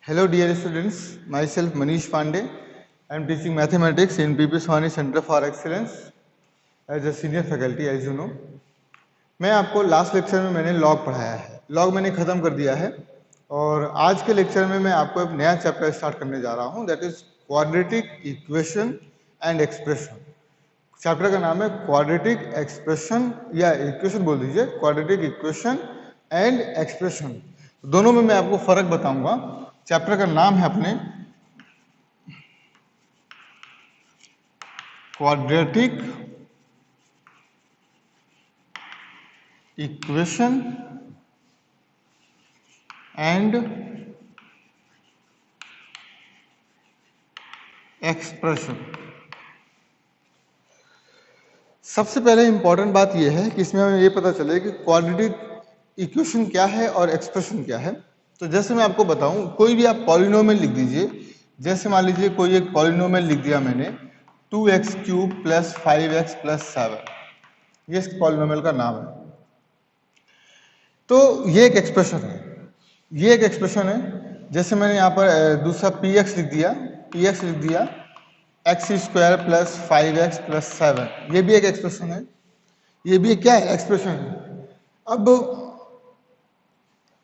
Hello dear students, myself Manish Pandey. I am teaching mathematics in PP Swani Center for Excellence as a senior faculty as you know. मैं आपको last lecture में मैंने log पढ़ाया है, log मैंने ख़त्म कर दिया है और आज के लेक्चर में मैं आपको एक नया चैप्टर स्टार्ट करने जा रहा हूँ, that is quadratic equation and expression. Chapter का नाम है क्वाड्रेटिक एक्सप्रेशन या इक्वेशन बोल दीजिए, क्वाड्रेटिक इक्वेशन एंड एक्सप्रेशन। दोनों में मैं आपको फर्क बताऊंगा। चैप्टर का नाम है अपने क्वाड्रेटिक इक्वेशन एंड एक्सप्रेशन। सबसे पहले इंपॉर्टेंट बात यह है कि इसमें हमें ये पता चले कि क्वाड्रेटिक इक्वेशन क्या है और एक्सप्रेशन क्या है। तो जैसे मैं आपको बताऊं, कोई भी आप पॉलिनोमियल लिख दीजिए। जैसे मान लीजिए कोई एक पॉलिनोमियल लिख दिया मैंने 2x cube plus 5x plus 7, ये इस पॉलिनोमियल का नाम है। तो ये एक एक्सप्रेशन है, ये एक एक्सप्रेशन है। जैसे मैंने यहाँ पर दूसरा px लिख दिया x square plus 5x plus 7, ये भी एक एक्सप्रेशन है। ये भी क्या है? एक्सप्रेशन है। अब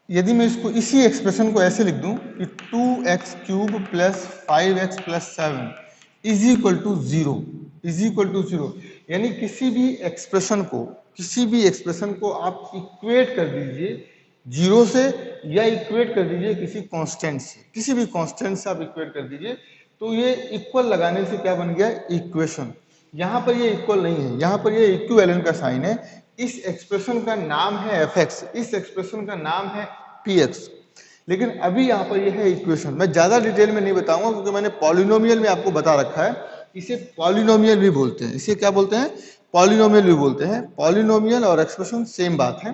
यदि मैं इसको इसी एक्सप्रेशन को ऐसे लिख दूं कि 2x cube plus 5x plus 7 is equal to 0, is equal to 0, यानी किसी भी एक्सप्रेशन को आप इक्वेट कर दीजिए 0 से या इक्वेट कर दीजिए किसी कांस्टेंट से, किसी भी कांस्टेंट से आप इक्वेट कर दीजिए, तो ये इक्वल लगाने से क्या बन गया? इक्वेशन। यहाँ पर ये इक्वल नहीं है, यहाँ पर ये इक्विवेलेंट का साइन है। इस एक्सप्रेशन का नाम है fx, इस एक्सप्रेशन का नाम है px। लेकिन अभी यहाँ पर ये है इक्वेशन। मैं ज्यादा डिटेल में नहीं बताऊंगा क्योंकि मैंने पॉलिनोमियल में आपको बता रखा है। इसे पॉलिनोमियल भी बोलते हैं, इसे क्या बोलते हैं? पॉलिनोमियल भी बोलते हैं। पॉलिनोमियल और एक्सप्रेशन सेम बात है।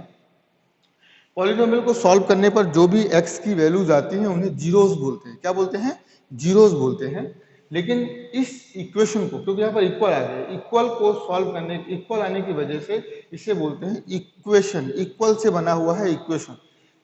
पॉलिनोमियल को सॉल्व करने पर जो भी x की वैल्यूज आती हैं उन्हें जीरोस बोलते हैं। क्या बोलते हैं? जीरोस बोलते हैं। लेकिन इस इक्वेशन को, क्योंकि यहाँ पर इक्वल आ गया, इक्वल को सॉल्व करने, इक्वल आने की वजह से इसे बोलते हैं इक्वेशन। इक्वल से बना हुआ है इक्वेशन,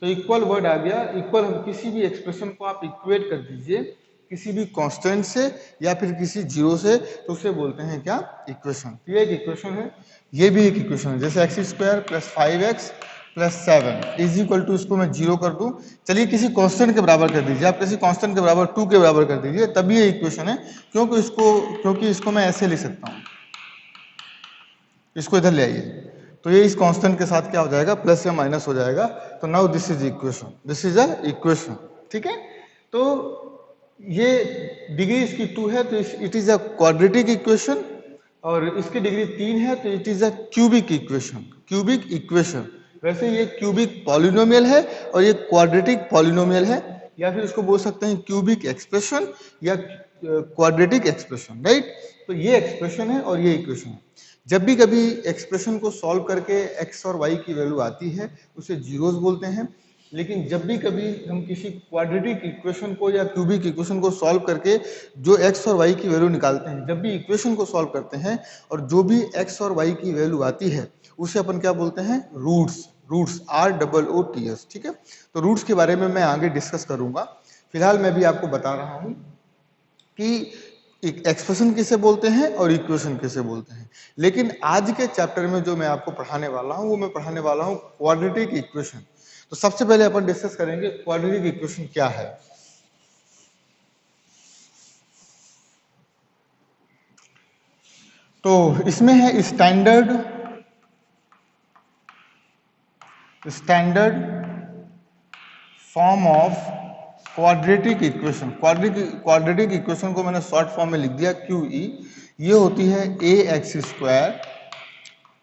तो इक्वल वर्ड आ गया। इक्वल, हम किसी भी एक्सप्रेशन को आप इक्वेट कर दीजिए किसी भी कांस्टेंट से या फिर किसी जीरो से, तो उसे बोलते हैं क्या? इक्वेशन। ये एक इक्वेशन है, ये भी एक इक्वेशन है। जैसे x square plus 5x plus 7 is equal to, इसको मैं जीरो कर दूं, चलिए किसी कांस्टेंट के बराबर कर दीजिए, आप किसी कांस्टेंट के बराबर 2 के बराबर कर दीजिए, तभी ये इक्वेशन है। क्योंकि इसको मैं ऐसे लिख सकता हूं, इसको इधर ले आइए, तो ये इस कांस्टेंट के साथ क्या हो जाएगा? प्लस या माइनस हो जाएगा। तो now this is equation, this is a equation. ठीक है, तो ये डिग्री इसकी 2 है, तो it is a quadratic equation. और इसकी डिग्री 3 है, तो it is a cubic equation, cubic equation. वैसे ये क्यूबिक पॉलिनोमियल है और ये क्वाड्रेटिक पॉलिनोमियल है, या फिर इसको बोल सकते हैं क्यूबिक एक्सप्रेशन या क्वाड्रेटिक एक्सप्रेशन, राइट? तो ये एक्सप्रेशन है और ये इक्वेशन है। जब भी कभी एक्सप्रेशन को सॉल्व करके x और y की वैल्यू आती है उसे जीरोस बोलते हैं। लेकिन जब भी कभी हम किसी क्वाड्रेटिक इक्वेशन को या क्यूबिक इक्वेशन को सॉल्व करके जो x और y की वैल्यू निकालते हैं, जब भी इक्वेशन को सॉल्व करते हैं और जो भी x और y की वैल्यू आती है उसे अपन क्या बोलते हैं? रूट्स। Roots, ROOTS। ठीक है, तो रूट्स के बारे में मैं आगे डिस्कस करूंगा। फिलहाल मैं भी आपको बता रहा हूं कि एक्सप्रेशन किसे बोलते हैं और इक्वेशन किसे बोलते हैं। लेकिन आज के चैप्टर में जो मैं आपको पढ़ाने वाला हूं वो मैं पढ़ाने वाला हूं क्वाड्रेटिक इक्वेशन। तो सबसे पहले अपन डिस्कस करेंगे क्वाड्रेटिक इक्वेशन क्या है। तो इसमें है standard form of quadratic equation. Quadratic equation को मैंने शॉर्ट फॉर्म में लिख दिया QE। ये होती है ax square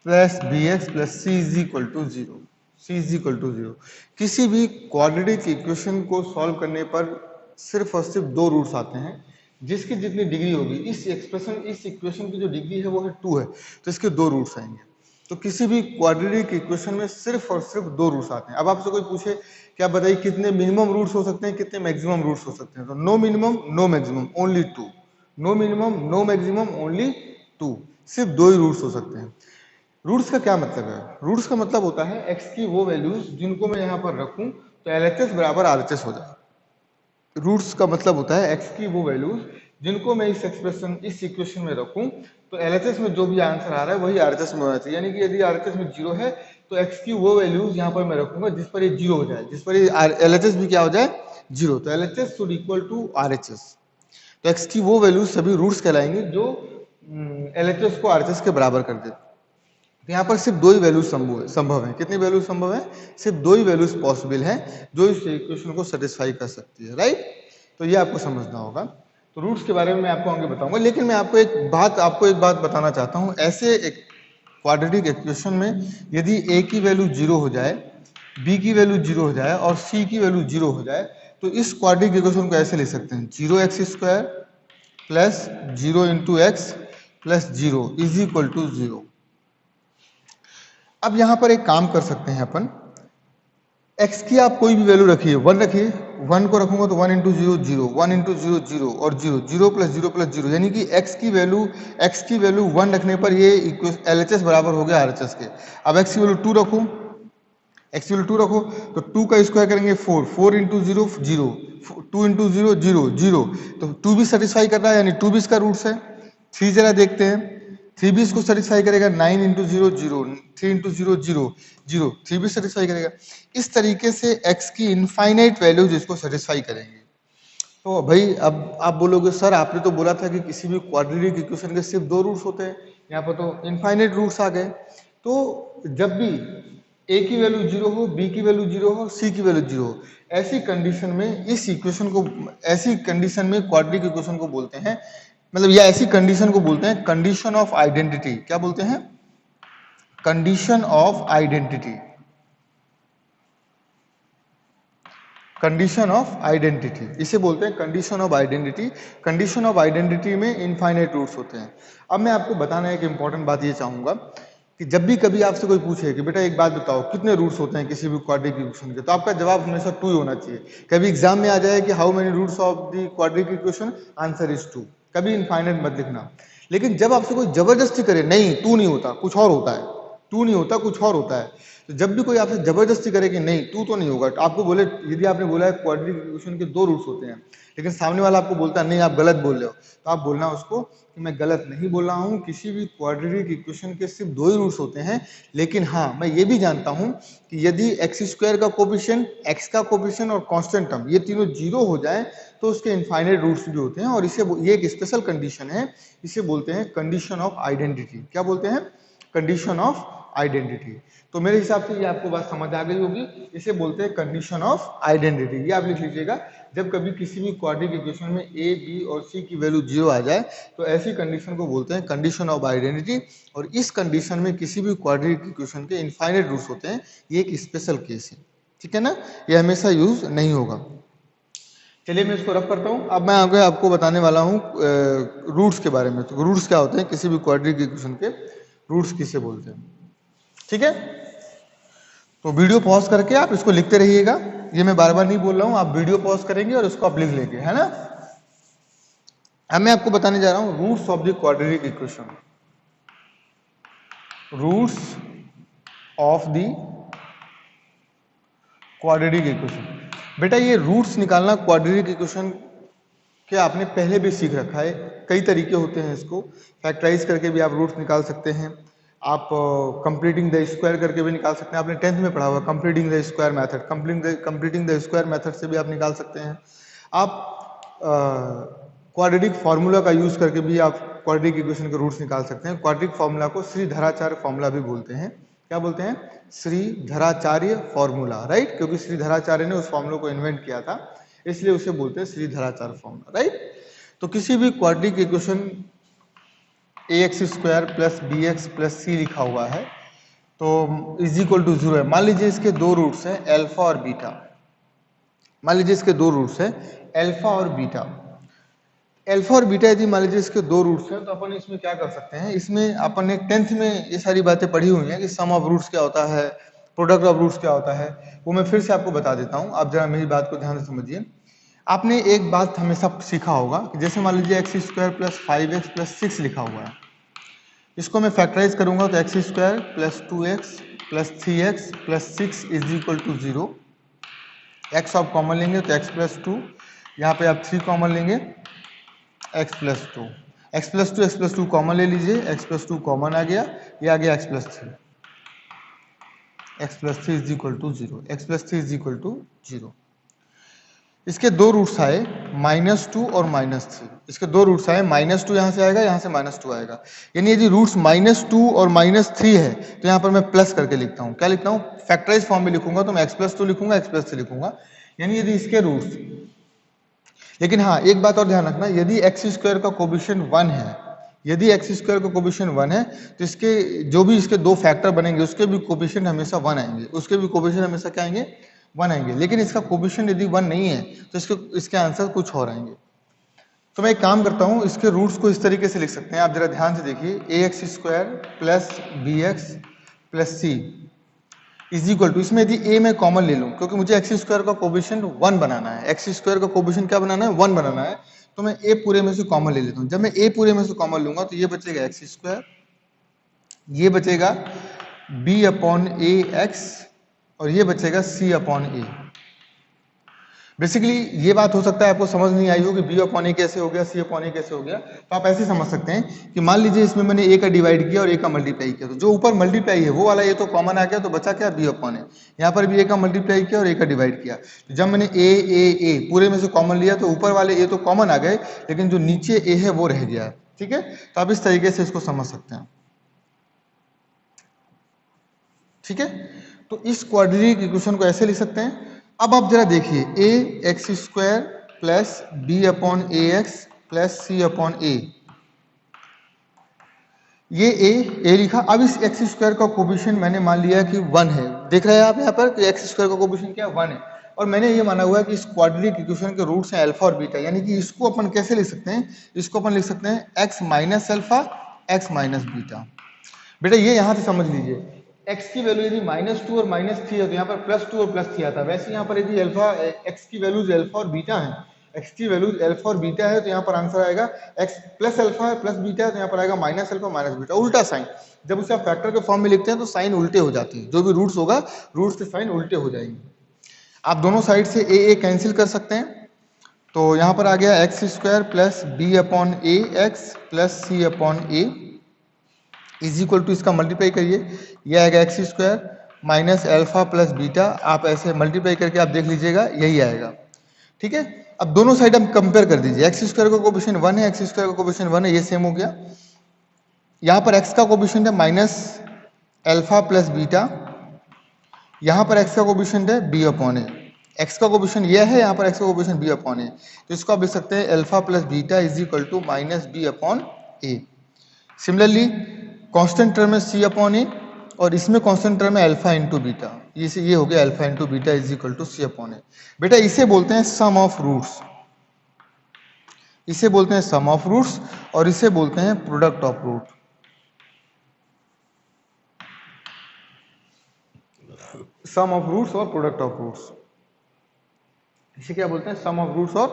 plus bx plus c is equal to 0, c is equal to 0। किसी भी क्वाड्रेटिक इक्वेशन को सॉल्व करने पर सिर्फ और सिर्फ दो रूट्स आते हैं, जिसकी जितनी डिग्री होगी, इस इक्वेशन की जो डिग्री है वो है 2 है, तो इसके दो रूट्स आएंगे। तो किसी भी क्वाड्रेटिक इक्वेशन में सिर्फ और सिर्फ दो रूट्स आते हैं। अब आपसे कोई पूछे क्या बताइए कितने मिनिमम रूट्स हो सकते हैं, कितने मैक्सिमम रूट्स हो सकते हैं, तो no minimum no maximum only 2, no minimum no maximum only 2, सिर्फ दो ही रूट्स हो सकते हैं। रूट्स का क्या मतलब है? रूट्स का मतलब होता है x की वो वैल्यूज जिनको मैं यहाँ पर रखूं तो LHS बराबर RHS हो जाए। रूट्स का मतलब होता है एक्स की वो वैल्यूज जिनको मैं इस इक्वेशन में रखूं तो एलएचएस में जो भी आंसर आ रहा है वही आरएचएस में होना चाहिए। यानी कि यदि आरएचएस में 0 है तो एक्स की वो वैल्यूज यहाँ पर मैं रखूंगा जिस पर ये 0 हो जाए, जिस पर ये एलएचएस भी क्या हो जाए 0। तो LHS should equal to RHS. तो एक्स की वो वैल्यूज सभी रूट्स कहलाएंगे जो एलएचएस को आरएचएस के बराबर कर देते। तो यहाँ पर सिर्फ दो ही वैल्यूज संभव है। कितनी वैल्यूज संभव है? सिर्फ दो ही वैल्यूज पॉसिबल हैं जो इस इक्वेशन को सेटिस्फाई कर सकती है, राइट। तो ये आपको समझना होगा। तो रूट्स के बारे में मैं आपको आगे बताऊंगा, लेकिन मैं आपको एक बात बताना चाहता हूँ। ऐसे एक क्वाड्रेटिक इक्वेशन में यदि ए की वैल्यू 0 हो जाए, बी की वैल्यू 0 हो जाए और सी की वैल्यू 0 हो जाए तो इस क्वाड्रेटिक इक्वेशन को ऐसे लिख सकते हैं 0x² plus 0 into x plus 0 is equal to 0। अब यहां पर एक काम कर सकते हैं अपन, x की आप कोई भी वैल्यू रखिए, 1 रखिए, 1 को रखूंगा तो 1 इंटू 0 0, 1 इंटू 0 0 और 0 0 प्लस 0 प्लस 0, यानी कि x की वैल्यू 1 रखने पर ये एलएचएस बराबर हो गया आरएचएस के। अब x की वैल्यू 2 रखूं, x की वैल्यू 2 रखो तो 2 का स्क्वायर करेंगे 4, 4 इंटू 0 0, 2 इंटू 0 0 0, तो 2 भी सेटिस्फाई कर रहा है यानी 2 भी इसका रूट्स है। 3 जरा देखते हैं, 3 भी इसको सेटिस्फाई करेगा, 9 इंटू 0 0, 3 इंटू 0 0 0, 3 भी सेटिस्फाई करेगा। इस तरीके से x की इनफाइनाइट वैल्यूज इसको सेटिस्फाई करेंगे। तो भाई अब आप बोलोगे सर आपने तो बोला था कि किसी भी क्वाड्रेटिक इक्वेशन के सिर्फ दो रूट्स होते हैं, यहाँ पर तो इनफाइनाइट रूट्स आ गए। तो जब भी a की वैल्यू 0 हो, b की वैल्यू 0 हो, c की वैल्यू 0 हो, ऐसी कंडीशन में ऐसी कंडीशन में क्वाड्रेटिक इक्वेशन को बोलते हैं, मतलब या ऐसी कंडीशन को बोलते हैं कंडीशन ऑफ आइडेंटिटी। क्या बोलते हैं? Condition of identity. Condition of identity इसे बोलते हैं condition of identity. Condition of identity में इनफाइनाइट रूट्स होते हैं। अब मैं आपको बताना एक इंपॉर्टेंट बात ये चाहूंगा कि जब भी कभी आपसे कोई पूछे कि बेटा एक बात बताओ कितने रूट्स होते हैं किसी भी क्वाड्रेटिक इक्वेशन के, तो आपका जवाब हमेशा 2 ही होना चाहिए। कभी एग्जाम में आ जाए कि how many roots of the quadratic equation, answer is 2। कभी इनफाइनाइट मत लिखना। लेकिन जब आपसे कोई जबरदस्ती करे नहीं 2 नहीं होता कुछ और होता है, 2 नहीं होता कुछ और होता है, तो जब भी कोई आपसे जबरदस्ती करे कि नहीं 2 तो नहीं होगा, तो आपको बोले, यदि आपने बोला है क्वाड्रेटिक इक्वेशन के 2 रूट्स होते हैं लेकिन सामने वाला आपको बोलता है नहीं आप गलत बोल रहे हो, तो आप बोलना उसको कि मैं गलत नहीं बोल रहा हूं, किसी भी क्वाड्रेटिक इक्वेशन के सिर्फ 2 ही रूट्स होते हैं। लेकिन हाँ मैं ये भी जानता हूं कि यदि x² का कोफिशिएंट, x का कोफिशिएंट और कांस्टेंट टर्म ये तीनों 0 हो जाए तो उसके इनफाइनाइट रूट्स भी होते हैं। और इसे ये एक स्पेशल कंडीशन है, इसे बोलते हैं कंडीशन ऑफ आइडेंटिटी। क्या बोलते हैं? Condition of identity. तो मेरे हिसाब से ये आपको बात समझ आ गई होगी। इसे बोलते हैं कंडीशन ऑफ आइडेंटिटी। ये आप लिख लीजिएगा, जब कभी किसी भी क्वाड्रेटिक इक्वेशन में a, b और c की वैल्यू 0 आ जाए तो ऐसी कंडीशन को बोलते हैं कंडीशन ऑफ आइडेंटिटी। और इस कंडीशन में किसी भी क्वाड्रेटिक इक्वेशन के इनफाइनाइट रूट्स होते हैं। ये एक स्पेशल केस है, ठीक है ना, ये हमेशा यूज नहीं होगा। चलिए मैं इसको रफ करता हूं। अब मैं आगे आपको बताने वाला हूं रूट्स के बारे में। तो रूट्स क्या होते हैं, किसी भी क्वाड्रेटिक इक्वेशन के रूट्स किसे बोलते हैं, ठीक है। तो वीडियो पॉज करके आप इसको लिखते रहिएगा, ये मैं बार बार नहीं बोल रहा हूं, आप वीडियो पॉज करेंगे और इसको आप लिख लेंगे, है ना। अब मैं आपको बताने जा रहा हूं roots of the quadratic equation. Roots of the quadratic equation. बेटा ये रूट्स निकालना क्वाड्रेटिक इक्वेशन के आपने पहले भी सीख रखा है। कई तरीके होते हैं, इसको फैक्टराइज करके भी आप रूट्स निकाल सकते हैं, आप कंप्लीटिंग द स्क्वायर करके भी निकाल सकते हैं। आपने 10th में पढ़ा हुआ completing the square method, completing the square method से भी आप निकाल सकते हैं। आप क्वाड्रेटिक फार्मूला का यूज करके भी आप क्वाड्रेटिक इक्वेशन के रूट्स निकाल सकते हैं। क्वाड्रेटिक फार्मूला को श्रीधराचार्य फार्मूला भी बोलते हैं। क्या बोलते हैं? श्रीधराचार्य फार्मूला, राइट, क्योंकि श्रीधराचार्य ने उस फार्मूला को इन्वेंट किया था, इसलिए उसे बोलते हैं श्रीधराचार्य फार्मूला, राइट। तो किसी भी quadratic equation ax² plus bx plus c लिखा हुआ है तो इज इक्वल टू 0 है। मान लीजिए इसके दो रूट्स हैं अल्फा और बीटा। मान लीजिए इसके दो रूट्स हैं अल्फा और बीटा। अल्फा और बीटा यदि मान लीजिए इसके दो रूट्स हैं तो अपन इसमें क्या कर सकते हैं, इसमें अपन ने 10th में ये सारी बातें पढ़ी हुई हैं कि सम ऑफ रूट्स क्या होता है, प्रोडक्ट ऑफ रूट्स क्या होता है, वो मैं फिर से आपको बता देता हूँ। आप जरा मेरी बात को ध्यान से समझिए। आपने एक बात हमेशा सीखा होगा कि जैसे मान लीजिए x² प्लस 5x प्लस 6 लिखा हुआ है, इसको मैं फैक्टराइज करूंगा तो x² plus 2x plus 3x plus 6 is equal to 0। x आप कॉमन लेंगे तो x प्लस 2 यहाँ पे आप 3 कॉमन लेंगे, x plus 2, x plus two common ले लीजिए, x प्लस 2 कॉमन आ गया, ये आ गया x plus 3, x plus 3 is equal to 0, x plus 3 is equal to 0। इसके दो रूट्स आए -2 और -3, इसके दो रूट्स आए, -2 यहाँ से आएगा, यहाँ से -2 आएगा, यानी यदि रूट्स -2 और -3 है तो यहाँ पर मैं प्लस करके लिखता हूँ। क्या लिखता हूँ? फैक्टराइज फॉर्म में लिखूंगा तो मैं x प्लस 2 लिखूंगा, x प्लस 3 लिखूंगा, यानी यदि इसके रूट्स। लेकिन हाँ, एक बात और ध्यान रखना, यदि एक्स स्क्वायर का कोबिशिएंट 1 है, यदि एक्स स्क्वायर का कोबिशिएंट 1 है तो इसके जो भी इसके दो फैक्टर बनेंगे उसके भी कोबिशिएंट हमेशा 1 आएंगे, उसके भी कोबिशिएंट हमेशा क्या आएंगे? 1 आएंगे। लेकिन इसका कोबिशिएंट यदि 1 नहीं है तो इसके आंसर कुछ और आएंगे। तो मैं एक काम करता हूँ, इसके रूट्स को इस तरीके से लिख सकते हैं, आप जरा ध्यान से देखिए, ax square plus bx plus c is equal to, इसमें यदि a मैं कॉमन ले लूं, क्योंकि मुझे एक्स स्क्वायर का कोबिशिएंट 1 बनाना है, एक्स स्क्वायर का कोबिशिएंट क्या बनाना है? 1 बनाना है, तो मैं a पूरे में से कॉमन ले लेता हूं। जब मैं a पूरे में से कॉमन लूंगा तो ये बचेगा एक्स स्क्वायर, ये बचेगा b अपॉन ए एक्स और ये बचेगा c अपॉन ए। बेसिकली ये बात हो सकता है आपको समझ नहीं आई हो कि b अपॉन ए कैसे हो गया, c अपॉन ए कैसे हो गया, तो आप ऐसे समझ सकते हैं कि मान लीजिए इसमें मैंने a का डिवाइड किया और a का मल्टीप्लाई किया, तो जो ऊपर मल्टीप्लाई है वो वाला a तो कॉमन आ गया, तो बचा क्या? b अपॉन ए। यहाँ पर भी a का मल्टीप्लाई किया और a का डिवाइड किया, तो जब मैंने a पूरे में से कॉमन लिया तो ऊपर वाले a तो कॉमन आ गए, लेकिन जो नीचे a है वो रह गया। ठीक है, तो आप इस तरीके से इसको समझ सकते हैं। ठीक है, तो इस क्वाड्रेटिक इक्वेशन को ऐसे लिख सकते हैं। अब आप जरा देखिए, A X square plus B upon A x plus C upon A, ये ए लिखा। अब इस एक्स स्क्वायर का कोबिशिएंट मैंने मान लिया कि 1 है, देख रहे हैं आप यहाँ पर कि एक्स स्क्वायर का कोबिशिएंट क्या है? 1 है, और मैंने ये माना हुआ है कि इस क्वाड्रेटिक इक्वेशन के रूट्स हैं अल्फा और बीटा, यानी कि इसको अपन कैसे लिख सकते हैं? इसको अपन लिख सकते हैं x minus alpha x minus beta. बेटा ये यहाँ से समझ लीजिए, x की वैल्यू यदि -2 और -3 है तो यहाँ पर +2 और +3 आता है। वैसे यहाँ पर यदि अल्फा x की वैल्यूज अल्फा और बीटा है, x की वैल्यूज अल्फा और बीटा है तो यहाँ पर आंसर आएगा x प्लस अल्फा है प्लस बीटा है तो यहाँ पर आएगा माइनस अल्फा माइनस बीटा, उल्टा साइन। जब उसे आप फैक्टर के फॉर्म में लिखते हैं तो साइन उल्टे हो जाते हैं, जो भी रूट्स होगा रूट्स के साइन उल्टे हो जाएंगे। आप दोनों साइड से ए कैंसिल कर सकते हैं, तो यहाँ पर आ गया x square plus B upon A x plus C upon A is equal to, इसका मल्टीप्लाई करिए, यह आएगा x square minus alpha plus beta, आप ऐसे मल्टीप्लाई करके आप देख लीजिएगा यही आएगा। ठीक है, अब दोनों साइड हम कंपेयर कर दीजिए, एक्स स्क्वायर का कोफिशिएंट 1 है, एक्स स्क्वायर का कोफिशिएंट 1 है, ये सेम हो गया। यहाँ पर एक्स का कोफिशिएंट है माइनस अल्फा प्लस बीटा, यहाँ पर एक्स का कोफिशिएंट है बी अपॉन ए, एक्स का कोफिशिएंट यह है, यहाँ पर एक्स का कोफिशिएंट बी अपॉन ए, तो इसको आप लिख सकते हैं alpha plus beta is equal to minus B upon A. Similarly constant term है सी अपॉन ए और इसमें कांस्टेंट टर्म है अल्फा इंटू बीटा, ये हो गया alpha into beta is equal to C upon A. बेटा इसे बोलते हैं सम ऑफ रूट्स, इसे बोलते हैं सम ऑफ रूट्स और इसे बोलते हैं product of root. Sum of roots और प्रोडक्ट ऑफ रूट्स, इसे क्या बोलते हैं? सम ऑफ रूट्स और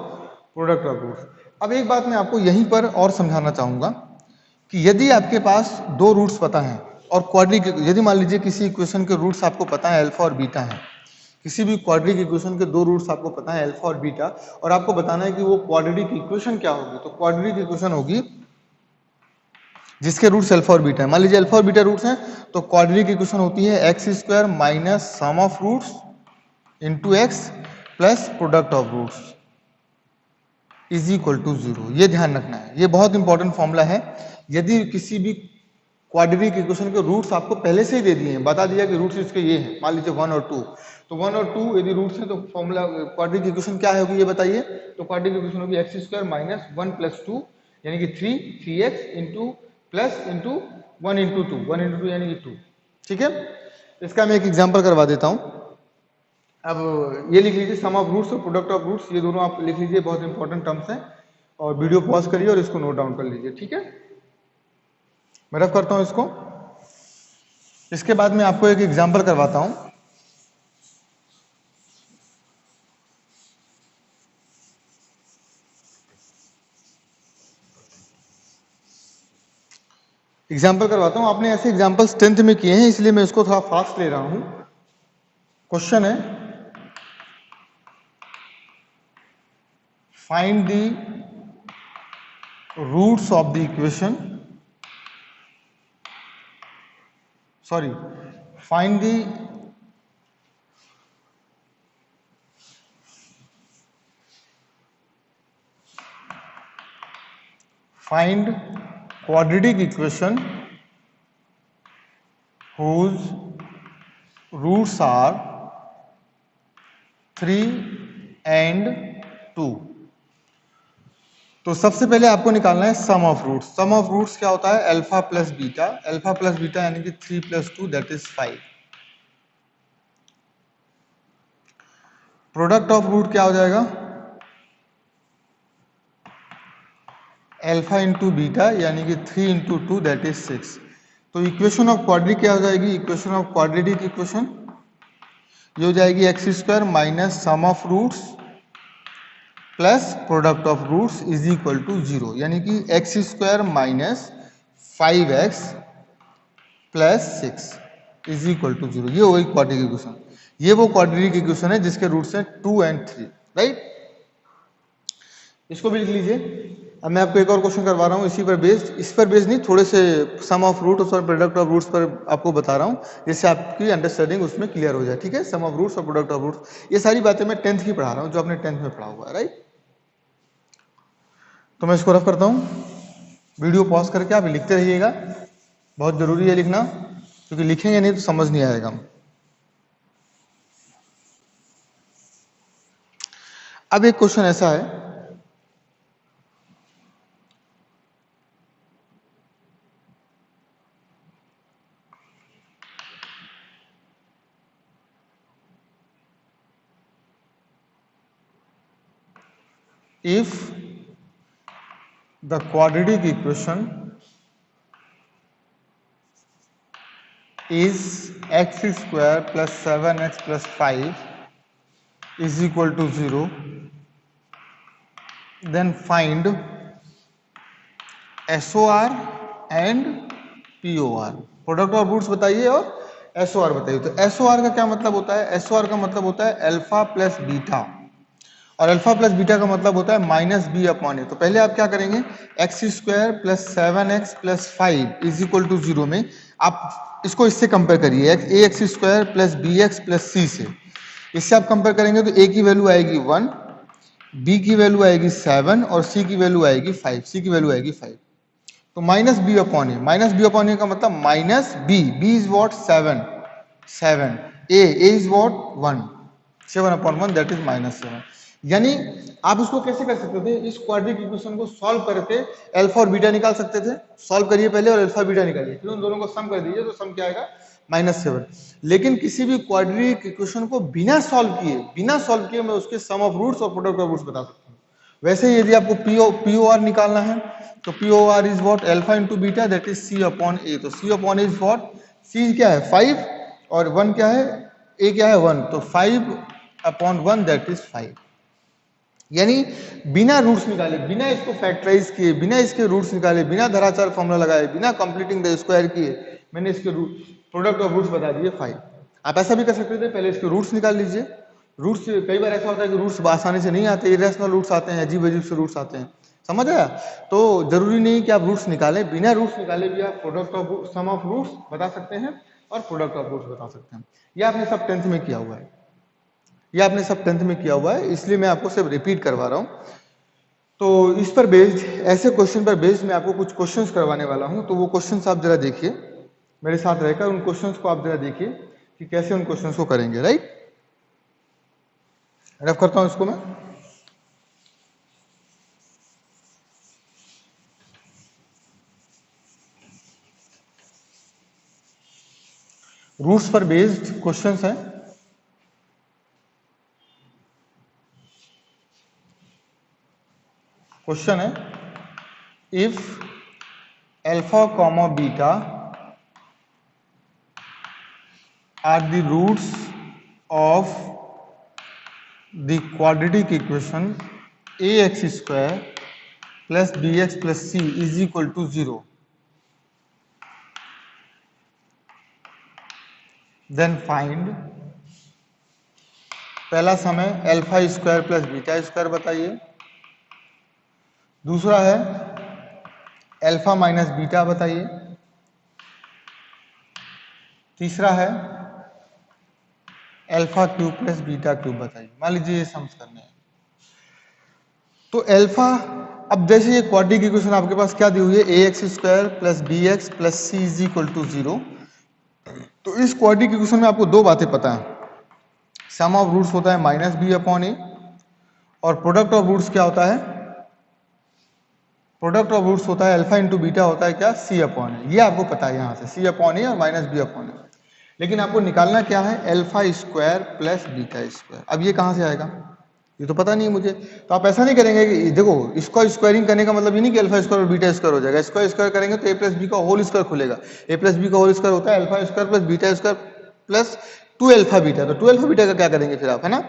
प्रोडक्ट ऑफ रूट्स। अब एक बात मैं आपको यहीं पर और समझाना चाहूंगा कि यदि आपके पास दो रूट्स पता है और क्वाड्रिक, यदि मान लीजिए किसी इक्वेशन के रूट्स आपको पता है अल्फा और बीटा है, किसी भी क्वाड्रिक इक्वेशन के दो रूट्स आपको पता है अल्फा और बीटा, और आपको बताना है कि वो क्वाड्रिक इक्वेशन क्या होगी, तो क्वाड्रिक इक्वेशन होगी जिसके रूट्स अल्फा और बीटा है। मान लीजिए अल्फा और बीटा रूट्स हैं तो क्वाड्रिक इक्वेशन होती है x square minus sum of roots into x plus product of roots is equal to 0। ये ध्यान रखना है, ये बहुत इंपॉर्टेंट फॉर्मूला है। यदि किसी भी क्वाड्रेटिक इक्वेशन के रूट्स आपको पहले से ही दे दिए हैं, बता दिया कि रूट्स इसके ये हैं, मान लीजिए 1 और 2, तो 1 और 2 यदि रूट्स हैं तो फॉर्मूला क्वाड्रेटिक इक्वेशन क्या होगी ये बताइए? तो क्वाड्रेटिक इक्वेशन होगी एक्स स्क्वायर माइनस 1 प्लस 2 यानी कि 3x into plus into 1 into 2, 1 into 2 यानी कि 2। ठीक है, इसका मैं एक एग्जाम्पल करवा देता हूँ। अब ये लिख लीजिए सम ऑफ रूट्स और प्रोडक्ट ऑफ रूट्स, ये दोनों आप लिख लीजिए, बहुत इंपॉर्टेंट टर्म्स हैं, और वीडियो पॉज करिए और इसको नोट डाउन कर लीजिए। ठीक है, मैं रफ करता हूं इसको, इसके बाद मैं आपको एक एग्जांपल करवाता हूं। एग्जांपल करवाता हूं, आपने ऐसे एग्जांपल्स 10th में किए हैं इसलिए मैं इसको थोड़ा फास्ट ले रहा हूं। क्वेश्चन है find the roots of the equation, sorry, find the quadratic equation whose roots are 3 and 2। तो सबसे पहले आपको निकालना है sum of roots. Sum of roots क्या होता है? Alpha plus beta, alpha plus beta यानी कि 3 + 2 that is 5। Product of root क्या हो जाएगा? अल्फा इंटू बीटा यानी कि 3 × 2 दैट इज 6। तो इक्वेशन ऑफ क्वाड्रिक क्या हो जाएगी? इक्वेशन ऑफ क्वाड्रेटिक इक्वेशन ये हो जाएगी x² minus sum of roots plus product of roots is equal to 0, यानी कि x² minus 5x plus 6 is equal to 0। ये हो गई क्वाड्रेटिक इक्वेशन। ये वो क्वाड्रेटिक इक्वेशन है जिसके रूट्स हैं 2 और 3, राइट? इसको भी लिख लीजिए। अब मैं आपको एक और क्वेश्चन करवा रहा हूँ इसी पर बेस्ड, इस पर बेस्ड नहीं, थोड़े से सम ऑफ रूट्स और प्रोडक्ट ऑफ रूट्स पर आपको बता रहा हूँ जिससे आपकी अंडरस्टैंडिंग उसमें क्लियर हो जाए, ठीक है? सम ऑफ रूट्स और प्रोडक्ट ऑफ रूट्स, ये सारी बातें मैं 10th की पढ़ा रहा हूँ, जो आपने 10th में पढ़ा हुआ है, राइट? तो मैं इसको रफ करता हूँ। वीडियो पॉज करके आप लिखते रहिएगा, बहुत जरूरी है लिखना, क्योंकि लिखेंगे नहीं तो समझ नहीं आएगा। अब एक क्वेश्चन ऐसा है, if the quadratic equation is x² plus 7x plus 5 is equal to 0, then find SOR and POR। Product of roots बताइए और SOR बताइए। तो SOR का क्या मतलब होता है? SOR का मतलब होता है अल्फा प्लस बीटा, और अल्फा प्लस बीटा का मतलब होता है माइनस बी अपॉन ए। तो पहले आप क्या करेंगे? x² plus 7x plus 5 is equal to 0 में आप इसको इससे कंपेयर करिए, ax² plus bx plus c से। इससे आप कंपेयर करेंगे तो a की वैल्यू आएगी 1, b की वैल्यू आएगी 7 और c की वैल्यू आएगी 5, c की वैल्यू आएगी 5। तो minus B upon A, minus B upon A का मतलब minus B, B is what? 7, A is what? 1, 7/1 that is -7। यानी आप इसको कैसे कर सकते थे? इस क्वाड्रेटिक इक्वेशन को सॉल्व करके अल्फा और बीटा निकाल सकते थे। सॉल्व करिए पहले और अल्फा बीटा निकालिए, फिर उन दोनों को सम कर दीजिए, तो सम क्या आएगा? -7। लेकिन किसी भी क्वाड्रेटिक इक्वेशन को बिना सॉल्व किए मैं उसके सम ऑफ रूट्स और प्रोडक्ट ऑफ रूट्स बता सकता हूँ। वैसे ही यदि आपको POR निकालना है तो POR is what? Alpha into beta that is C upon A. तो C upon A is what? C क्या है? 5 और 1 क्या है? A क्या है? 1, तो 5/1 दैट इज 5। यानी बिना रूट्स निकाले, बिना इसको फैक्टराइज किए, बिना इसके रूट्स निकाले, बिना धराचार फॉर्मूला लगाए, बिना कंप्लीटिंग द स्क्वायर किए, मैंने इसके प्रोडक्ट ऑफ रूट्स बता दिए 5। आप ऐसा भी कर सकते थे, पहले इसके रूट्स निकाल लीजिए। रूट्स कई बार ऐसा होता है कि रूट्स आसानी से नहीं आते, इरेशनल रूट्स आते हैं, अजीब अजीब से रूट्स आते हैं, समझ आया? तो जरूरी नहीं कि आप रूट्स निकालें, बिना रूट्स निकाले भी आप product of sum of roots बता सकते हैं और प्रोडक्ट ऑफ रूट्स बता सकते हैं। ये आपने सब 10th में किया हुआ है, ये आपने सब 10th में किया हुआ है, इसलिए मैं आपको सिर्फ रिपीट करवा रहा हूँ। तो इस पर बेस्ड, ऐसे क्वेश्चन पर बेस्ड मैं आपको कुछ क्वेश्चंस करवाने वाला हूँ। तो वो क्वेश्चंस आप जरा देखिए, मेरे साथ रहकर उन क्वेश्चंस को आप जरा देखिए कि कैसे उन क्वेश्चंस को करेंगे, राइट? रफ करता हूँ इसको मैं। रूट्स पर बेस्ड क्वेश्चंस हैं। क्वेश्चन है, if alpha comma beta are the roots of the quadratic equation ax² plus bx plus c is equal to 0, then find, पहला सम है alpha square plus beta square बताइए, दूसरा है alpha minus beta बताइए। तीसरा है alpha cube plus beta cube बताइए। मान लीजिए ये सम्स करने हैं तो अल्फा, अब जैसे ये क्वाड्रेटिक इक्वेशन आपके पास क्या दी हुई है, A X square plus B X plus C is equal to 0। तो इस क्वाड्रेटिक इक्वेशन में आपको दो बातें पता है, सम ऑफ रूट्स होता है माइनस बी अपॉन ए और प्रोडक्ट ऑफ रूट्स क्या होता है, प्रोडक्ट ऑफ रूट्स होता है अल्फा इंटू बीटा होता है क्या, सी अपॉन ए। ये आपको पता है यहाँ से सी अपॉन ए और माइनस बी अपॉन ए। लेकिन आपको निकालना क्या है, alpha square plus beta square. अब ये कहाँ से आएगा, ये तो पता नहीं है मुझे। तो आप ऐसा नहीं करेंगे कि देखो इसको स्क्वायरिंग करने का मतलब ये नहीं कि अल्फा स्क्वायर और बीटा स्क्वायर हो जाएगा। इसको स्क्वायर करेंगे तो ए प्लस बी का होल स्क्वायर खुलेगा। ए प्लस बी का होल स्क्वायर होता है alpha square plus beta square plus 2 alpha beta. तो 2 अल्फा बीटा का क्या करेंगे फिर आप, है ना।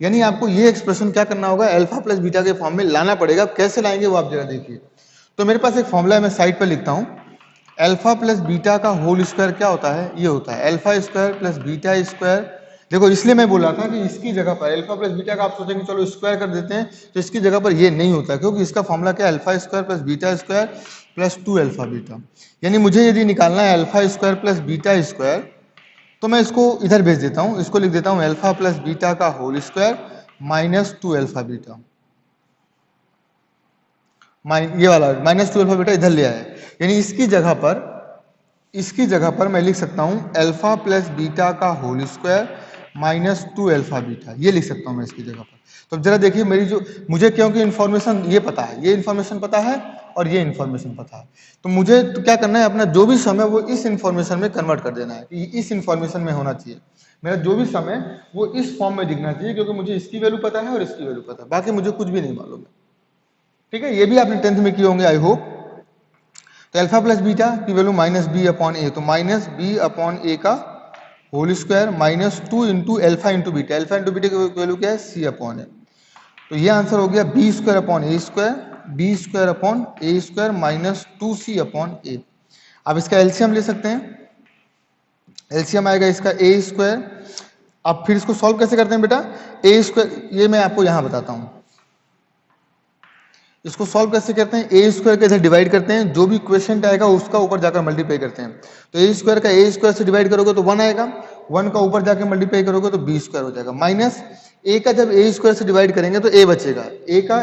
यानी आपको ये एक्सप्रेशन क्या करना होगा, अल्फा प्लस बीटा के फॉर्म में लाना पड़ेगा। कैसे लाएंगे वो आप जरा देखिए। तो मेरे पास एक फॉर्मूला है, मैं साइड पर लिखता हूँ। अल्फा प्लस बीटा का होल स्क्वायर क्या होता है, ये होता है alpha square plus beta square. देखो इसलिए मैं बोला था कि इसकी जगह पर अल्फा प्लस बीटा का आप सोचेंगे चलो स्क्वायर कर देते हैं, तो इसकी जगह पर ये नहीं होता क्योंकि इसका फॉर्मूला क्या है, alpha square plus beta square plus 2 alpha beta. यानी मुझे यदि निकालना है alpha square plus beta square तो मैं इसको इधर भेज देता हूँ, इसको लिख देता हूँ अल्फा प्लस बीटा का whole square minus 2 alpha beta. ये वाला माइनस 2 अल्फा बीटा इधर ले आया। यानी इसकी जगह पर मैं लिख सकता हूं अल्फा प्लस बीटा का whole square minus 2 alpha beta, ये लिख सकता हूं मैं इसकी जगह पर। तो जरा देखिए मेरी जो मुझे क्योंकि इन्फॉर्मेशन ये पता है, ये इन्फॉर्मेशन पता है और ये इन्फॉर्मेशन पता है, तो मुझे तो क्या करना है, अपना जो भी सम है वो इस इन्फॉर्मेशन में कन्वर्ट कर देना है कि इस इन्फॉर्मेशन में होना चाहिए। मेरा जो भी सम है वो इस फॉर्म में दिखना चाहिए क्योंकि मुझे इसकी वैल्यू पता है और इसकी वैल्यू पता है, बाकी मुझे कुछ भी नहीं मालूम है। ठीक है, ये भी आपने 10th में किए होंगे आई होप। तो अल्फा प्लस बीटा की value minus B upon A, तो माइनस बी अपॉन ए का whole square minus 2 into alpha into beta. Alpha into beta की वैल्यू क्या है, सी अपॉन ए। तो ये आंसर हो गया B square upon A square, B square upon A square minus 2c upon ए। अब इसका एलसीएम ले सकते हैं, एलसीएम आएगा इसका ए स्क्वायर। अब फिर इसको सॉल्व कैसे करते हैं बेटा, ए स्क्वायर, ये मैं आपको यहां बताता हूं। इसको सॉल्व कैसे करते हैं, ए स्क्वायर के इधर डिवाइड करते हैं, जो भी क्वेश्चन आएगा उसका ऊपर जाकर मल्टीप्लाई करते हैं। तो ए स्क्वायर का ए स्क्वायर से डिवाइड करोगे तो 1 आएगा, 1 का ऊपर जाकर मल्टीप्लाई करोगे तो बी स्क्वायर हो जाएगा, माइनस ए का जब ए स्क्वायर से डिवाइड करेंगे तो ए बचेगा। ए का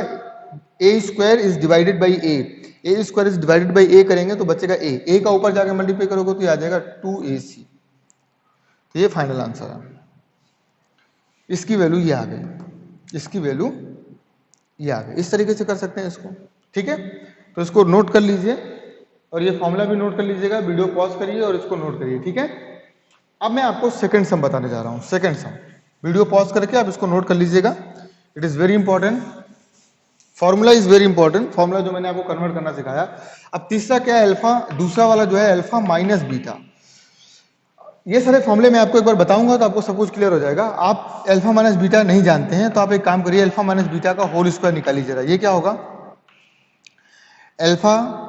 A square is divided by A square is divided by A करेंगे तो बचेगा ए का ऊपर जाकर मल्टीप्लाई करोगे तो ये आ जाएगा 2ac। तो ये फाइनल आंसर है। इसकी वैल्यू ये आ गई, इसकी वैल्यू ये आ गई। इस तरीके से कर सकते हैं इसको, ठीक है। तो इसको नोट कर लीजिए और ये फॉर्मूला भी नोट कर लीजिएगा, वीडियो पॉज करिए और इसको नोट करिए, ठीक है। अब मैं आपको सेकंड सम बताने जा रहा हूं, सेकंड सम। वीडियो पॉज करके आप इसको नोट कर लीजिएगा, it is very important, formula is very important, formula जो मैंने आपको कन्वर्ट करना सिखाया। अब तीसरा क्या है, अल्फा, दूसरा वाला जो है अल्फा माइनस बीटा। ये सारे फॉर्मूले मैं आपको एक बार बताऊंगा तो आपको सब कुछ क्लियर हो जाएगा। आप अल्फा माइनस बीटा नहीं जानते हैं तो आप एक काम करिए, अल्फा माइनस बीटा का होल स्क्वायर निकालिए जरा। ये क्या होगा, alpha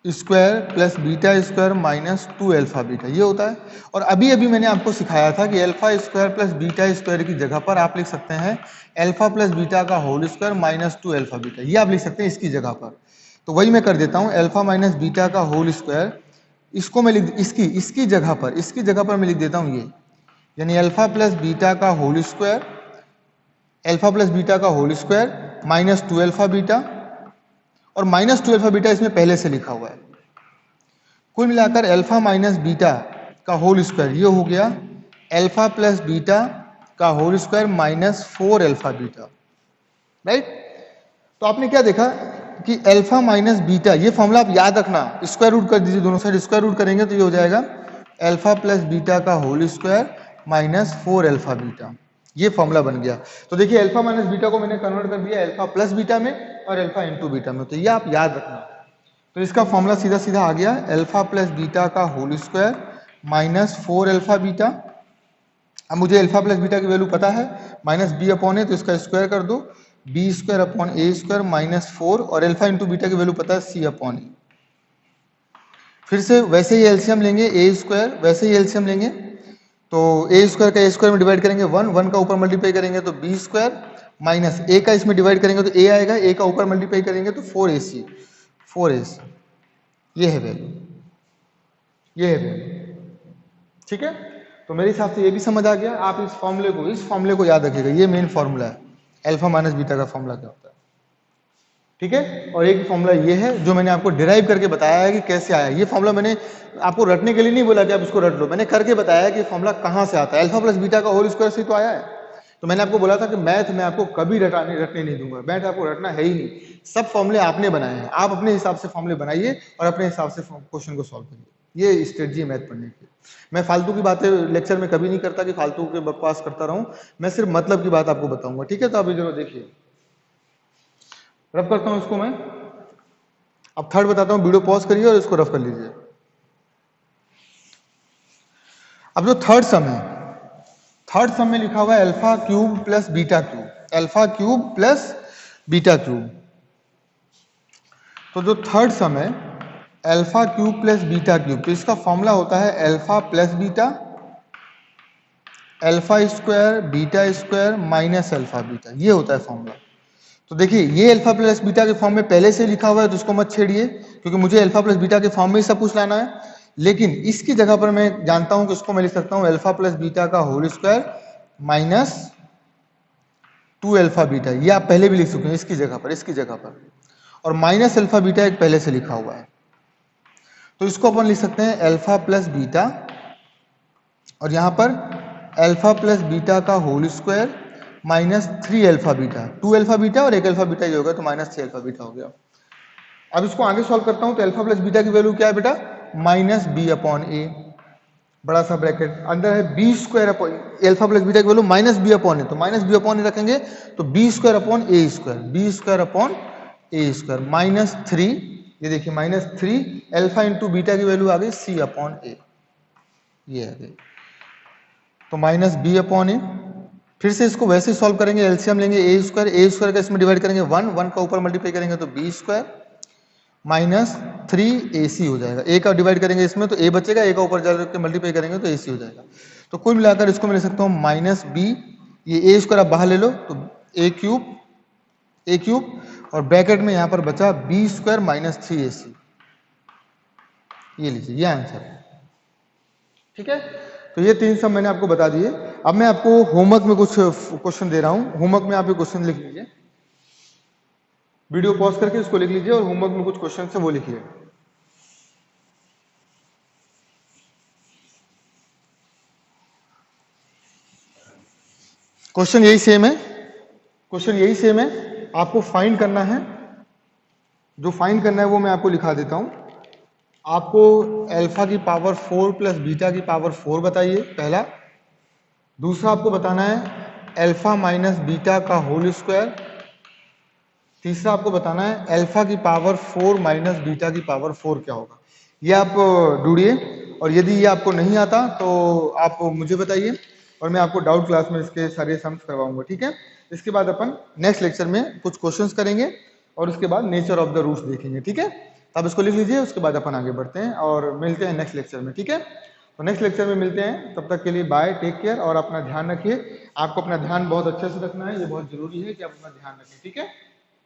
square plus beta square minus 2 alpha beta, ये होता है। और अभी अभी मैंने आपको सिखाया था कि alpha square plus beta square की जगह पर आप लिख सकते हैं अल्फा प्लस बीटा का whole square minus 2 alpha beta, ये आप लिख सकते हैं इसकी जगह पर। तो वही मैं कर देता हूं, अल्फा माइनस बीटा का होल स्क्वायर, इसको मैं लिख इसकी जगह पर मैं लिख देता हूं ये, यानी अल्फा प्लस बीटा का whole square, alpha plus beta का whole square minus 2 alpha beta, और माइनस 2 अल्फा बीटा इसमें पहले से लिखा हुआ है। कुल मिलाकर अल्फा माइनस बीटा का होल स्क्वायर ये हो गया अल्फा प्लस बीटा का whole square minus 4 alpha beta, right. तो आपने क्या देखा कि अल्फा माइनस बीटा, ये फॉर्मूला आप याद रखना, स्क्वायर रूट कर दीजिए, दोनों साइड स्क्वायर रूट करेंगे तो ये हो जाएगा अल्फा प्लस बीटा का whole square minus 4 alpha beta, ये फॉर्मूला बन गया। तो देखिए अल्फा माइनस बीटा को मैंने कन्वर्ट कर दिया अल्फा प्लस बीटा में और अल्फा इंटू बीटा में, तो ये आप याद रखना। तो इसका फॉर्मूला सीधा सीधा आ गया अल्फा प्लस बीटा का whole square minus 4 alpha beta. अब मुझे अल्फा प्लस बीटा की वैल्यू पता है माइनस बी अपॉन ए, तो इसका स्क्वायर कर दो, B square upon A square minus 4, और अल्फा इंटू बीटा की वैल्यू पता है सी अपॉन ए। फिर से वैसे ही एलसीएम लेंगे, ए स्क्वायर वैसे ही एलसीएम लेंगे, तो ए स्क्वायर का ए स्क्वायर में डिवाइड करेंगे 1, 1 का ऊपर मल्टीप्लाई करेंगे तो बी स्क्वायर, माइनस ए का इसमें डिवाइड करेंगे तो ए आएगा, ए का ऊपर मल्टीप्लाई करेंगे तो 4ac, 4ac, ये है वैल्यू, ये है वैल्यू। ठीक है, तो मेरे हिसाब से ये भी समझ आ गया। आप इस फॉर्मूले को याद रखिएगा, ये मेन फॉर्मूला है, अल्फा माइनस बीटा का फॉर्मूला क्या होता है। ठीक है, और एक फॉर्मूला ये है जो मैंने आपको डिराइव करके बताया है कि कैसे आया। ये फॉर्मूला मैंने आपको रटने के लिए नहीं बोला कि आप इसको रट लो, मैंने करके बताया कि फॉर्मूला कहाँ से आता है, अल्फा प्लस बीटा का होल स्क्वायर से तो आया है। तो मैंने आपको बोला था कि मैथ में आपको कभी रटने नहीं दूंगा, मैथ आपको रटना है ही नहीं, सब फॉर्मूले आपने बनाए हैं, आप अपने हिसाब से फॉर्मूले बनाइए और अपने हिसाब से क्वेश्चन को सॉल्व करिए। ये स्ट्रेटजी है मैथ पढ़ने की। मैं फालतू की बातें लेक्चर में कभी नहीं करता कि फालतू के बकवास करता रहूं, मैं सिर्फ मतलब की बात आपको बताऊंगा। ठीक है, तो अभी जरूर देखिए, रफ करता हूं इसको मैं। अब थर्ड बताता हूं, वीडियो पॉज करिए और इसको रफ कर लीजिए। अब जो थर्ड सम में लिखा हुआ है alpha cube plus beta cube, alpha cube plus beta cube. तो जो थर्ड सम है alpha cube plus beta cube, तो इसका फॉर्मूला होता है alpha plus beta, alpha square beta square minus alpha beta, ये होता है फॉर्मूला। तो देखिए ये अल्फा प्लस बीटा के फॉर्म में पहले से लिखा हुआ है तो उसको मत छेड़िए, क्योंकि मुझे अल्फा प्लस बीटा के फॉर्म में ही सब कुछ लाना है। लेकिन इसकी जगह पर मैं जानता हूं कि इसको मैं लिख सकता हूं अल्फा प्लस बीटा का whole square minus 2 alpha beta, ये आप पहले भी लिख सकते हैं इसकी जगह पर, और माइनस अल्फा बीटा एक पहले से लिखा हुआ है, तो इसको अपन लिख सकते हैं अल्फा प्लस बीटा, और यहां पर अल्फा प्लस बीटा का whole square minus 3 alpha beta, 2 alpha beta और 1 अल्फा बीटा ये होगा तो माइनस 3 अल्फा बीटा हो गया। अब इसको आगे सॉल्व करता हूं तो अल्फा प्लस बीटा की वैल्यू क्या है बेटा, माइनस बी अपॉन ए, बड़ा सा ब्रैकेट, अंदर है B square upon, alpha plus beta की value minus B upon A, तो माइनस बी अपॉन ए रखेंगे तो B square upon A square, B square upon A square minus 3, ये देखिए माइनस 3 अल्फा इंटू बीटा की value आ गई C upon A, ये आ गई, तो माइनस बी अपॉन ए। फिर से इसको वैसे सॉल्व करेंगे, एलसीएम लेंगे ए स्क्वायर का इसमें डिवाइड करेंगे 1, 1 का ऊपर मल्टीप्लाई करेंगे तो बी स्क्वायर माइनस 3ac हो जाएगा, ए का डिवाइड करेंगे इसमें तो ए बचेगा, ए का ऊपर जाकर मल्टीप्लाई करेंगे तो ac हो जाएगा। तो कुल मिलाकर इसको मैं लिख सकता हूँ माइनस बी, ये ए स्क्वायर आप बाहर ले लो तो ए क्यूब और ब्रैकेट में यहां पर बचा बी स्क्वायर माइनस 3ac, ये लीजिए ये आंसर है। ठीक है, तो ये 3 सम मैंने आपको बता दिए। अब मैं आपको होमवर्क में कुछ क्वेश्चन दे रहा हूं, होमवर्क में आप ये क्वेश्चन लिख लीजिए, वीडियो पॉज करके इसको लिख लीजिए और होमवर्क में कुछ क्वेश्चन है वो लिखिए। क्वेश्चन यही सेम है, आपको फाइंड करना है, जो फाइंड करना है वो मैं आपको लिखा देता हूं। आपको अल्फा की पावर 4 प्लस बीटा की पावर 4 बताइए पहला, दूसरा आपको बताना है अल्फा माइनस बीटा का होल स्क्वायर, तीसरा आपको बताना है अल्फा की पावर 4 माइनस बीटा की पावर 4 क्या होगा। ये आप ढूंढिए, और यदि ये आपको नहीं आता तो आप मुझे बताइए और मैं आपको डाउट क्लास में इसके सारे सम्स करवाऊंगा। ठीक है, इसके बाद अपन नेक्स्ट लेक्चर में कुछ क्वेश्चंस करेंगे और उसके बाद नेचर ऑफ द रूट्स देखेंगे। ठीक है, तो आप इसको लिख लीजिए, उसके बाद अपन आगे बढ़ते हैं और मिलते हैं नेक्स्ट लेक्चर में। ठीक है, तो नेक्स्ट लेक्चर में मिलते हैं, तब तक के लिए बाय, टेक केयर और अपना ध्यान रखिए। आपको अपना ध्यान बहुत अच्छे से रखना है, ये बहुत जरूरी है कि आप अपना ध्यान रखें। ठीक है।